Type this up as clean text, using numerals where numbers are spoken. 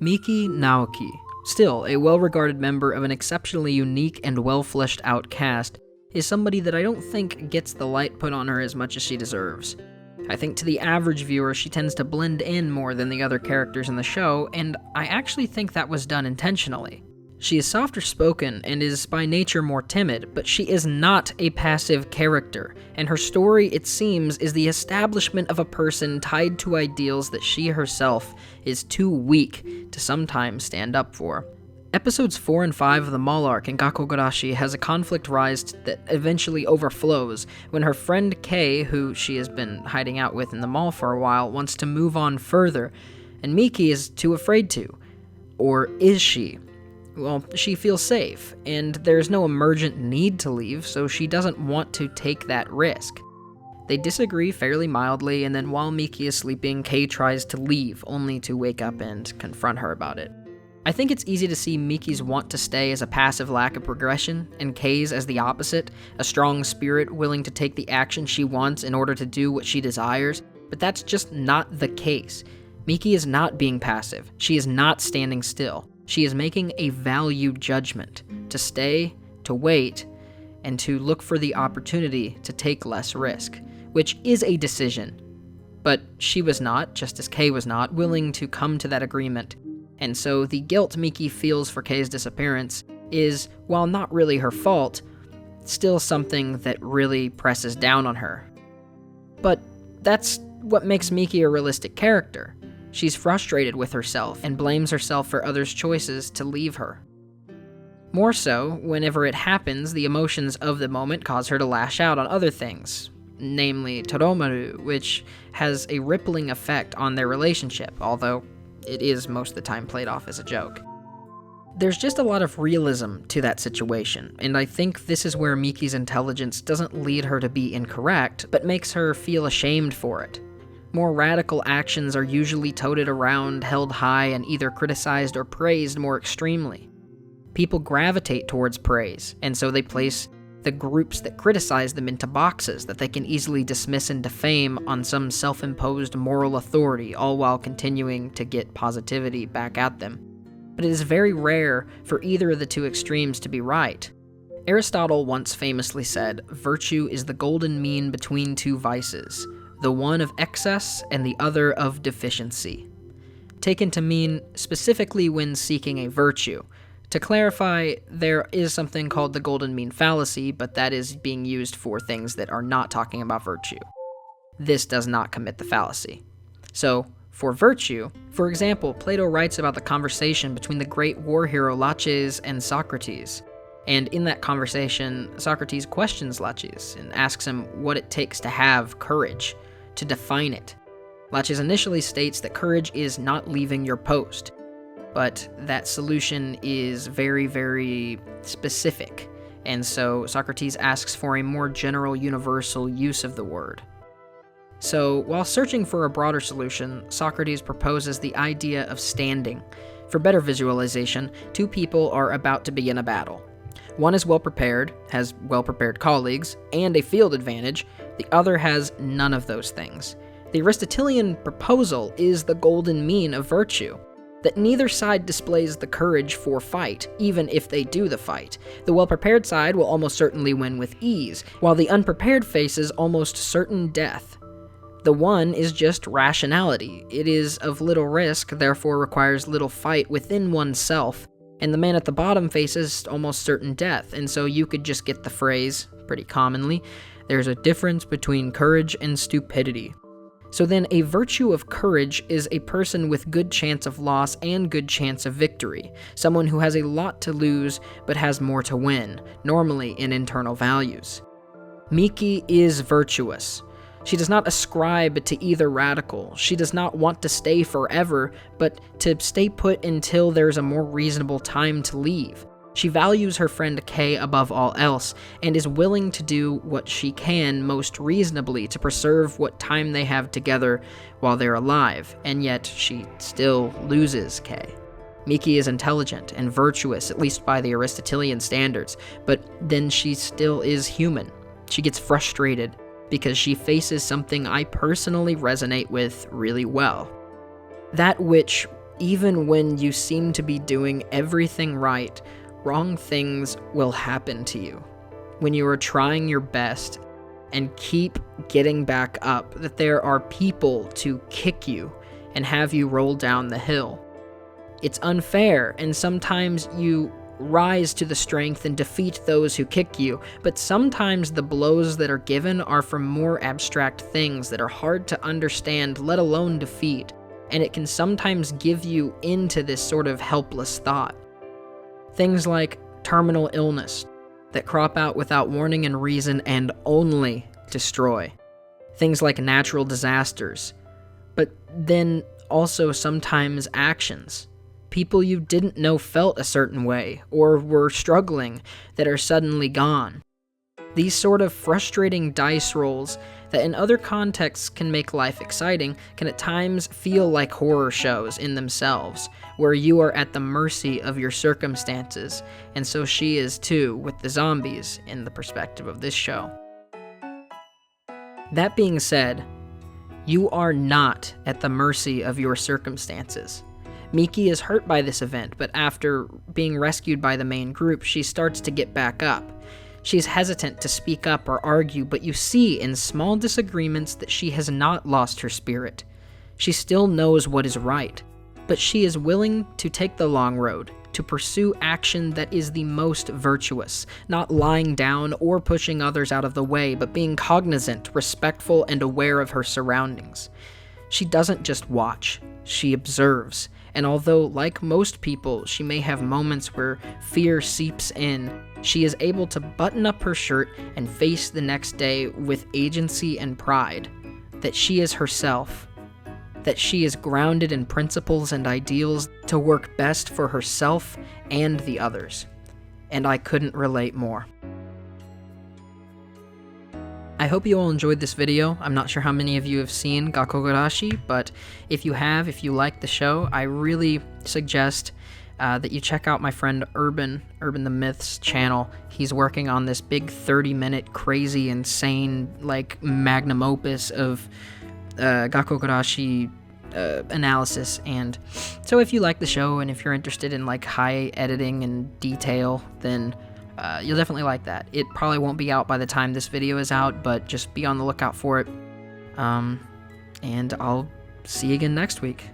Miki Naoki, still a well-regarded member of an exceptionally unique and well-fleshed-out cast, is somebody that I don't think gets the light put on her as much as she deserves. I think to the average viewer, she tends to blend in more than the other characters in the show, and I actually think that was done intentionally. She is softer spoken and is by nature more timid, but she is not a passive character, and her story, it seems, is the establishment of a person tied to ideals that she herself is too weak to sometimes stand up for. Episodes 4 and 5 of the Mall arc in Gakkou Gurashi has a conflict rise that eventually overflows when her friend Kei, who she has been hiding out with in the mall for a while, wants to move on further, and Miki is too afraid to. Or is she? Well, she feels safe, and there's no emergent need to leave, so she doesn't want to take that risk. They disagree fairly mildly, and then while Miki is sleeping, Kei tries to leave, only to wake up and confront her about it. I think it's easy to see Miki's want to stay as a passive lack of progression, and Kei's as the opposite, a strong spirit willing to take the action she wants in order to do what she desires, but that's just not the case. Miki is not being passive, she is not standing still. She is making a value judgment to stay, to wait, and to look for the opportunity to take less risk, which is a decision. But she was not, just as Kei was not, willing to come to that agreement. And so the guilt Miki feels for Kei's disappearance is, while not really her fault, still something that really presses down on her. But that's what makes Miki a realistic character. She's frustrated with herself and blames herself for others' choices to leave her. More so, whenever it happens, the emotions of the moment cause her to lash out on other things, namely Toromaru, which has a rippling effect on their relationship, although it is most of the time played off as a joke. There's just a lot of realism to that situation, and I think this is where Miki's intelligence doesn't lead her to be incorrect, but makes her feel ashamed for it. More radical actions are usually toted around, held high, and either criticized or praised more extremely. People gravitate towards praise, and so they place the groups that criticize them into boxes that they can easily dismiss and defame on some self-imposed moral authority, all while continuing to get positivity back at them. But it is very rare for either of the two extremes to be right. Aristotle once famously said, "Virtue is the golden mean between two vices, the one of excess and the other of deficiency," taken to mean specifically when seeking a virtue. To clarify, there is something called the golden mean fallacy, but that is being used for things that are not talking about virtue. This does not commit the fallacy. So, for virtue, for example, Plato writes about the conversation between the great war hero Laches and Socrates. And in that conversation, Socrates questions Laches and asks him what it takes to have courage, to define it. Laches initially states that courage is not leaving your post, but that solution is very, very specific, and so Socrates asks for a more general, universal use of the word. So, while searching for a broader solution, Socrates proposes the idea of standing. For better visualization, two people are about to begin a battle. One is well-prepared, has well-prepared colleagues, and a field advantage. The other has none of those things. The Aristotelian proposal is the golden mean of virtue, that neither side displays the courage for fight, even if they do the fight. The well-prepared side will almost certainly win with ease, while the unprepared faces almost certain death. The one is just rationality. It is of little risk, therefore requires little fight within oneself, and the man at the bottom faces almost certain death, and so you could just get the phrase, pretty commonly, there's a difference between courage and stupidity. So then a virtue of courage is a person with good chance of loss and good chance of victory, someone who has a lot to lose but has more to win, normally in internal values. Miki is virtuous. She does not ascribe to either radical. She does not want to stay forever, but to stay put until there's a more reasonable time to leave. She values her friend Kei above all else, and is willing to do what she can most reasonably to preserve what time they have together while they're alive, and yet she still loses Kei. Miki is intelligent and virtuous, at least by the Aristotelian standards, but then she still is human. She gets frustrated because she faces something I personally resonate with really well. That which even when you seem to be doing everything right, wrong things will happen to you. When you are trying your best and keep getting back up, that there are people to kick you and have you roll down the hill. It's unfair, and sometimes you rise to the strength and defeat those who kick you, but sometimes the blows that are given are from more abstract things that are hard to understand, let alone defeat, and it can sometimes give you into this sort of helpless thought. Things like terminal illness that crop out without warning and reason and only destroy. Things like natural disasters, but then also sometimes actions. People you didn't know felt a certain way or were struggling that are suddenly gone. These sort of frustrating dice rolls that in other contexts can make life exciting can at times feel like horror shows in themselves, where you are at the mercy of your circumstances, and so she is too with the zombies in the perspective of this show. That being said, you are not at the mercy of your circumstances. Miki is hurt by this event, but after being rescued by the main group, she starts to get back up. She's hesitant to speak up or argue, but you see in small disagreements that she has not lost her spirit. She still knows what is right, but she is willing to take the long road, to pursue action that is the most virtuous, not lying down or pushing others out of the way, but being cognizant, respectful, and aware of her surroundings. She doesn't just watch, she observes. And although, like most people, she may have moments where fear seeps in, she is able to button up her shirt and face the next day with agency and pride. That she is herself. That she is grounded in principles and ideals to work best for herself and the others. And I couldn't relate more. I hope you all enjoyed this video. I'm not sure how many of you have seen Gakkou Gurashi, but if you have, if you like the show, I really suggest that you check out my friend Urban the Myth's channel. He's working on this big 30-minute crazy, insane, like, magnum opus of Gakkou Gurashi analysis. And so if you like the show and if you're interested in like high editing and detail, then you'll definitely like that. It probably won't be out by the time this video is out, but just be on the lookout for it. And I'll see you again next week.